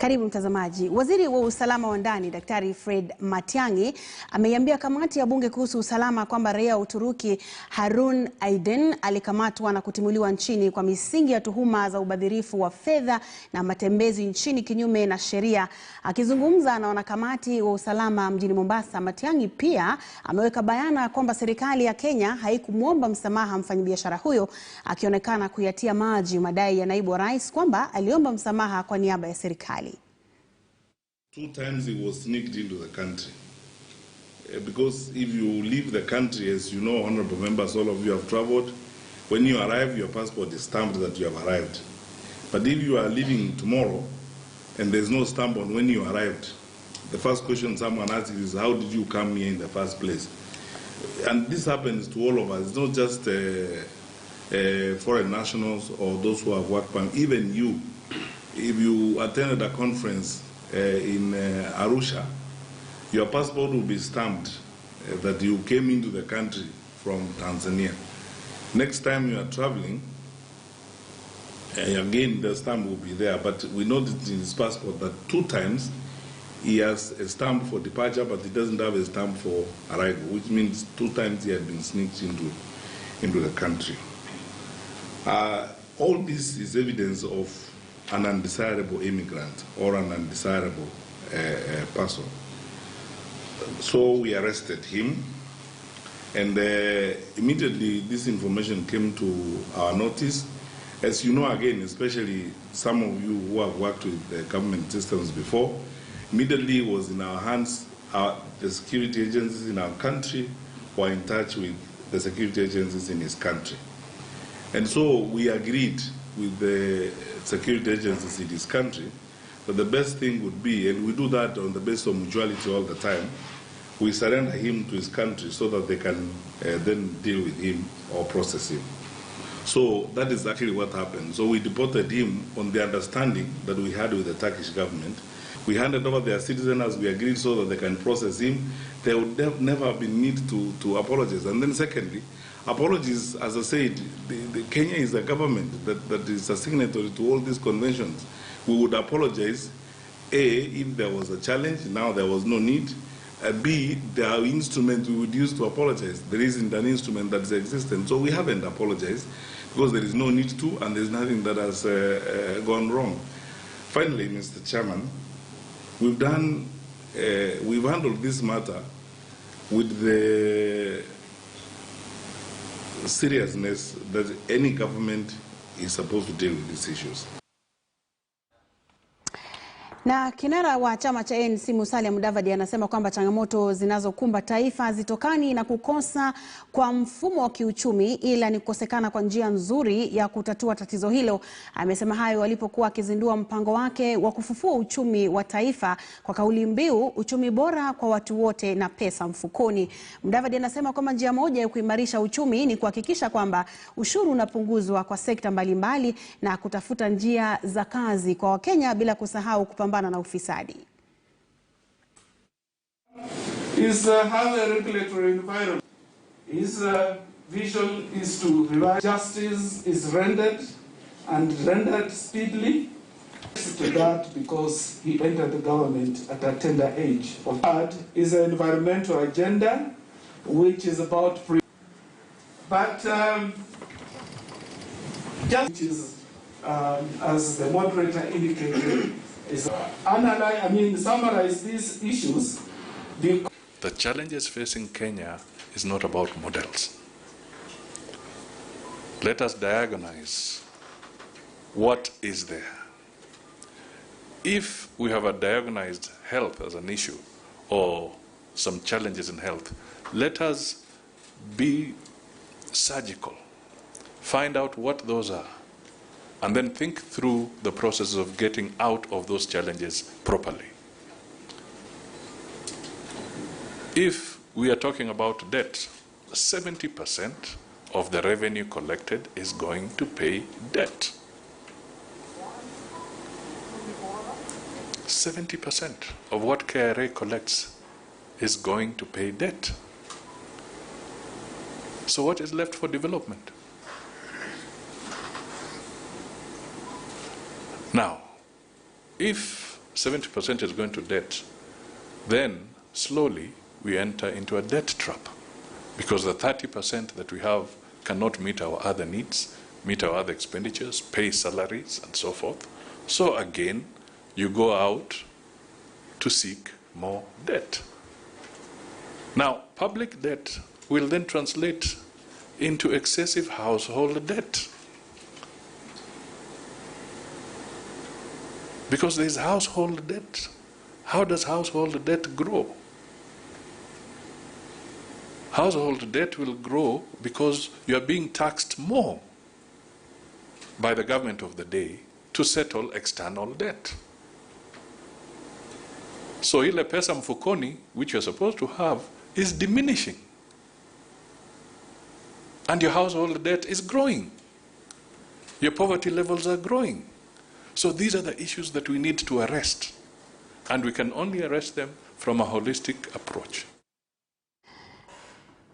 Karibu mtazamaji. Waziri wa usalama wa ndani Daktari Fred Matiang'i ameiambia kamati ya bunge kuhusu usalama kwamba raia wa Uturuki Harun Aydin alikamatwa na kutimuliwa nchini kwa misingi ya tuhuma za ubadhirifu wa fedha na matembezi nchini kinyume na sheria. Akizungumza na wanakamati wa usalama mjini Mombasa, Matiang'i pia ameweka bayana kwamba serikali ya Kenya haikumwomba msamaha mfanyabiashara huyo, akionekana kuyatia maji madai ya naibu wa rais kwamba aliomba msamaha kwa niaba ya serikali. 2 times he was sneaked into the country. Because if you leave the country, as you know, honorable members, all of you have traveled, when you arrive, your passport is stamped that you have arrived. But if you are leaving tomorrow and there's no stamp on when you arrived, the first question someone asks is, how did you come here in the first place? And this happens to all of us. It's not just foreign nationals or those who have worked, even you. If you attended a conference in Arusha, your passport will be stamped that you came into the country from Tanzania. Next time you are traveling, again the stamp will be there, but we noticed in his passport that 2 times he has a stamp for departure, but he doesn't have a stamp for arrival, which means 2 times he had been sneaked into the country. All this is evidence of an undesirable immigrant or an undesirable person. So we arrested him, and immediately this information came to our notice. As you know, again, especially some of you who have worked with government systems before, immediately it was in our hands. The security agencies in our country were in touch with the security agencies in his country. And so we agreed with the security agencies in this country that the best thing would be, and we do that on the basis of mutuality all the time, we surrender him to his country so that they can then deal with him or process him. So that is actually what happened. So we deported him on the understanding that we had with the Turkish government. We handed over their citizen as we agreed so that they can process him. There would never have been need to apologize. And then secondly, apologies, as I said, Kenya is a government that is a signatory to all these conventions. We would apologize, A, if there was a challenge, now there was no need. B, there are instruments we would use to apologize. There isn't an instrument that is existent, so we haven't apologized because there is no need to, and there's nothing that has gone wrong. Finally, Mr. Chairman, we've handled this matter with the seriousness that any government is supposed to deal with these issues. Na kinara wa chama cha ANC Musalia Mudavadi anasema kwamba changamoto zinazokumba taifa zitokani na kukosa kwa mfumo wa kiuchumi, ila ni kukosekana kwa njia nzuri ya kutatua tatizo hilo. Amesema hayo alipokuwa akizindua mpango wake wa kufufua uchumi wa taifa kwa kauli mbiu uchumi bora kwa watu wote na pesa mfukoni. Mudavadi anasema kwamba njia moja ya kuimarisha uchumi ni kuhakikisha kwamba ushuru unapunguzwa kwa sekta mbalimbali na kutafuta njia za kazi kwa Wakenya bila kusahau kupambana na ufisadi. Is have a regulatory environment. His vision is to revive justice is rendered speedily. To that because he entered the government at a tender age. Third is an environmental agenda which is about free. But as the moderator indicated, is summarize these issues. The challenges facing Kenya is not about models. Let us diagnose what is there. If we have diagnosed health as an issue or some challenges in health, let us be surgical, find out what those are, and then think through the process of getting out of those challenges properly. If we are talking about debt, 70% of the revenue collected is going to pay debt. 70% of what KRA collects is going to pay debt. So what is left for development? Now, if 70% is going to debt, then slowly we enter into a debt trap, because the 30% that we have cannot meet our other needs, meet our other expenditures, pay salaries, and so forth. So again, you go out to seek more debt. Now, public debt will then translate into excessive household debt, because there is household debt. How does household debt grow? Household debt will grow because you are being taxed more by the government of the day to settle external debt. So ile pesa mfukoni, which you're supposed to have, is diminishing. And your household debt is growing. Your poverty levels are growing. So these are the issues that we need to arrest. And we can only arrest them from a holistic approach.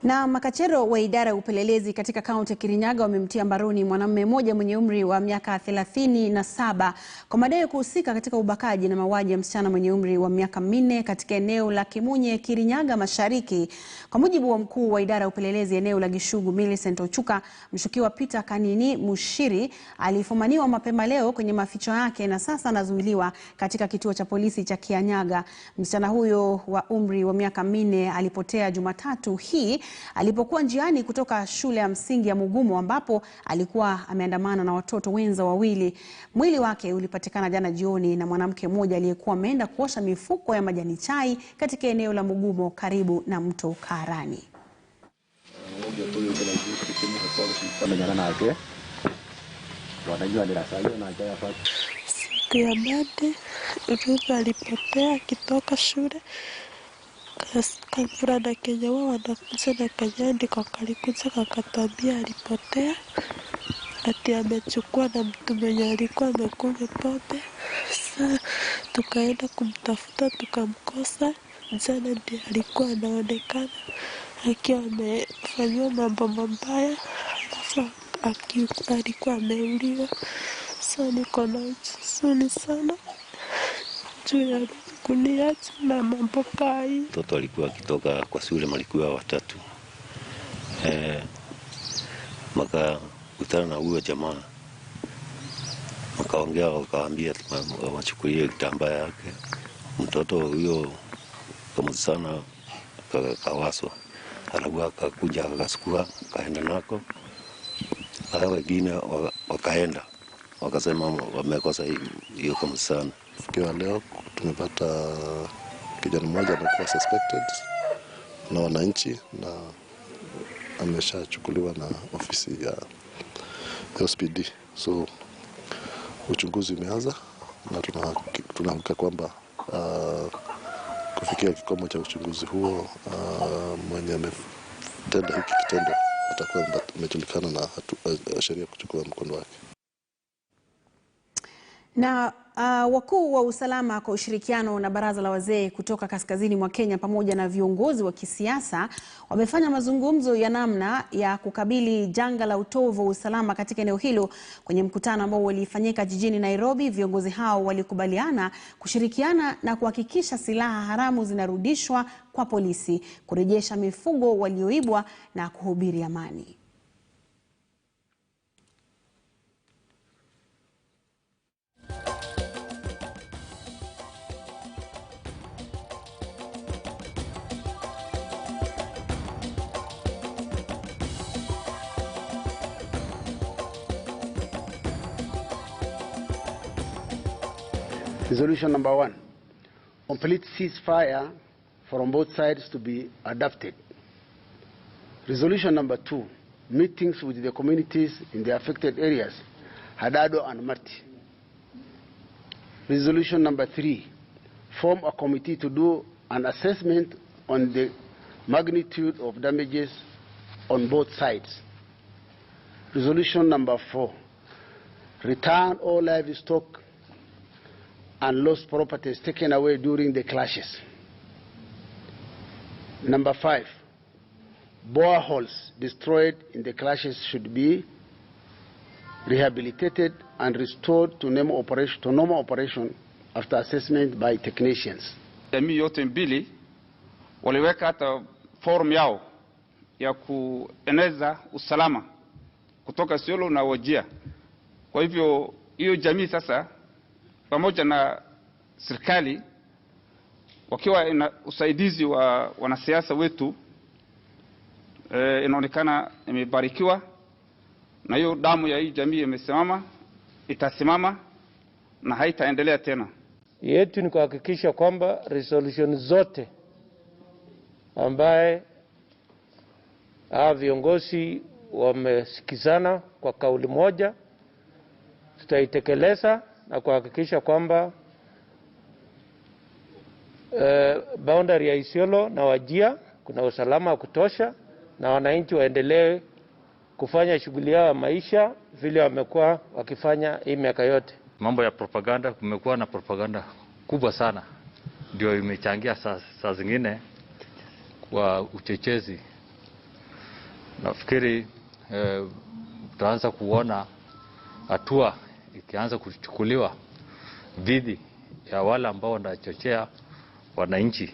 Na makachero wa idara ya upelelezi katika kaunti ya Kirinyaga wamemtia mbaroni mwanamume mmoja mwenye umri wa miaka 37 kwa madai kuhusika katika ubakaji na mauaji ya msichana mwenye umri wa miaka 4 katika eneo la Kimunye, Kirinyaga Mashariki. Kwa mujibu wa mkuu wa idara ya upelelezi eneo la Gishugu, Millicent Ochuka, mshukiwa Peter Kanini Mushiri alifumaniwa mapema leo kwenye maficho yake na sasa anazuiliwa katika kituo cha polisi cha Kianyaga. Msichana huyo wa umri wa miaka 4 alipotea Jumatatu hii alipokuwa njiani kutoka shule ya msingi ya Mugumo, ambapo alikuwa ameandamana na watoto wenza wawili. Mwili wake ulipatikana jana jioni na mwanamke mmoja aliyekuwa ameenda kuosha mifuko ya majani chai katika eneo la Mugumo karibu na mto Karani. Siku ya Monday, Ruth alipotea akitoka shule. Kavulana kenye wao wanakuja na kanyandiko kalikuja kakatwambia alipotea, ati amechukua na mtu mwenye alikuwa amekunywa pombe. Sasa tukaenda kumtafuta tukamkosa. Jana ndiye alikuwa anaonekana akiwa amefanywa mambo mabaya, alikuwa ameuliwa. Sasa niko na huzuni sana juu ya kuniacha na mambo kai. Mtoto alikuwa akitoka kwa shule, walikuwa watatu. Makakutana na huyo jamaa. Wakaongea wakaambia wachukulie kitambaa yake. Mtoto huyo kama sana kawaswa. Alafu akakuja akasukua kaenda nako. Hao wengine wakaenda. Wakasema wamekosa hiyo kama sana. Kwa leo tumepata kijana mmoja amekuwa suspected na wananchi na ameshachukuliwa na ofisi ya SPD. So uchunguzi umeanza na tunahakika kwamba kufikia kikomo cha uchunguzi huo mwenye ametenda hiki kitendo atakuwa amejulikana na sheria kuchukua mkondo wake. Na wakuu wa usalama kwa ushirikiano na baraza la wazee kutoka kaskazini mwa Kenya pamoja na viongozi wa kisiasa wamefanya mazungumzo ya namna ya kukabili janga la utovu wa usalama katika eneo hilo. Kwenye mkutano ambao ulifanyika jijini Nairobi, viongozi hao walikubaliana kushirikiana na kuhakikisha silaha haramu zinarudishwa kwa polisi, kurejesha mifugo walioibwa na kuhubiri amani. Resolution number 1, complete ceasefire from both sides to be adopted. Resolution number 2, meetings with the communities in the affected areas, Hadado and Marti. Resolution number 3, form a committee to do an assessment on the magnitude of damages on both sides. Resolution number 4, return all livestock and lost properties taken away during the clashes. Number 5, boreholes destroyed in the clashes should be rehabilitated and restored to normal operation after assessment by technicians. Jamii yote mbili waliweka hata forum yao ya kueneza usalama kutoka Isiolo na Wajir. Kwa hivyo hiyo jamii sasa pamoja na serikali wakiwa ina usaidizi wa wanasiasa wetu inaonekana imebarikiwa, na hiyo damu ya hii jamii imesimama, itasimama na haitaendelea tena. Yetu ni kuhakikisha kwamba resolution zote ambaye viongozi wamesikizana kwa kauli moja tutaitekeleza na kuhakikisha kwamba boundary ya Isiolo na Wajir kuna usalama wa kutosha na wananchi waendelee kufanya shughuli yao ya maisha vile wamekuwa wakifanya hii miaka yote. Mambo ya propaganda, kumekuwa na propaganda kubwa sana, ndio imechangia saa zingine kwa uchochezi. Nafikiri tutaanza kuona hatua ikianza kuchukuliwa dhidi ya wale ambao wanachochea wananchi.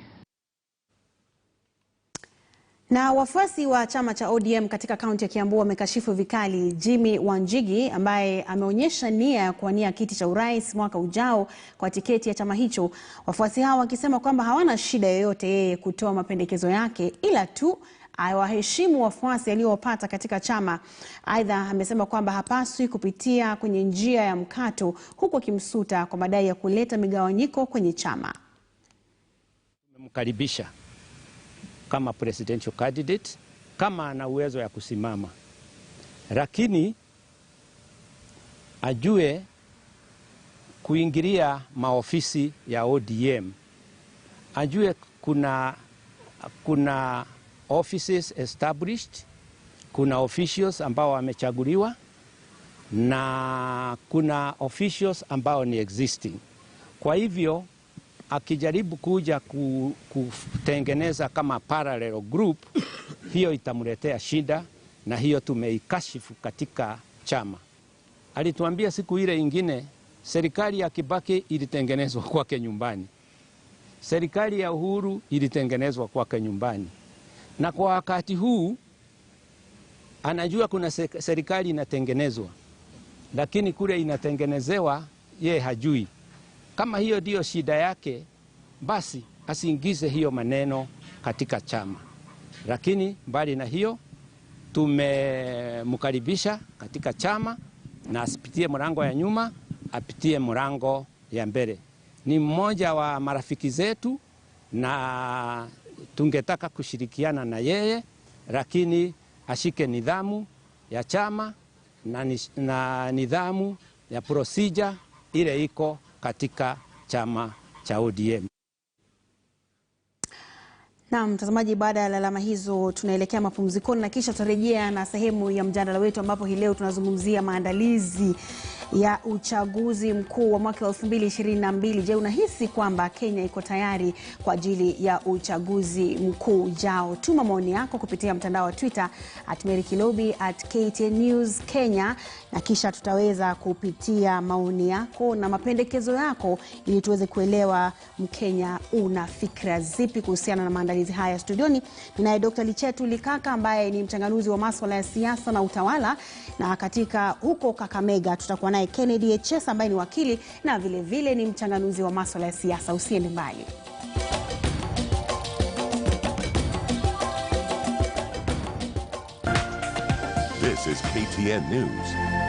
Na wafuasi wa chama cha ODM katika kaunti ya Kiambu wamekashifu vikali Jimmy Wanjigi ambaye ameonyesha nia ya kuwania kiti cha urais mwaka ujao kwa tiketi ya chama hicho. Wafuasi hao wakisema kwamba hawana shida yoyote yeye kutoa mapendekezo yake, ila tu awaheshimu wafuasi aliowapata katika chama. Aidha amesema kwamba hapaswi kupitia kwenye njia ya mkato, huku akimsuta kwa madai ya kuleta migawanyiko kwenye chama. Tumemkaribisha kama presidential candidate kama ana uwezo ya kusimama, lakini ajue kuingilia maofisi ya ODM, ajue kuna offices established, kuna officials ambao wamechaguliwa na kuna officials ambao ni existing. Kwa hivyo akijaribu kuja kutengeneza kama parallel group, hiyo itamletea shida, na hiyo tumeikashifu katika chama. Alituambia siku ile ingine serikali ya Kibaki ilitengenezwa kwake nyumbani, serikali ya Uhuru ilitengenezwa kwake nyumbani, na kwa wakati huu anajua kuna serikali inatengenezwa, lakini kule inatengenezewa ye hajui. Kama hiyo ndio shida yake, basi asiingize hiyo maneno katika chama. Lakini mbali na hiyo, tumemkaribisha katika chama na asipitie mlango ya nyuma, apitie mlango ya mbele. Ni mmoja wa marafiki zetu na tungetaka kushirikiana na yeye, lakini ashike nidhamu ya chama na nidhamu ya procedure ile iko katika chama cha ODM. Na mtazamaji, baada ya lalama hizo tunaelekea mapumzikoni na kisha tutarejea na sehemu ya mjadala wetu ambapo hii leo tunazungumzia maandalizi ya uchaguzi mkuu wa mwaka 2022. Je, unahisi kwamba Kenya iko tayari kwa ajili ya uchaguzi mkuu ujao? Tuma maoni yako kupitia mtandao wa Twitter @merikilobi @KTN News Kenya, na kisha tutaweza kupitia maoni yako na mapendekezo yako ili tuweze kuelewa Mkenya una fikra zipi kuhusiana na maandalizi haya. Studioni ninaye Dr. Lichetu Likaka ambaye ni mchanganuzi wa masuala ya siasa na utawala, na katika huko Kakamega tutakuwa naye Kennedy Echesa ambaye ni wakili na vile vile ni mchanganuzi wa masuala ya siasa. Usiende mbali. This is KTN News.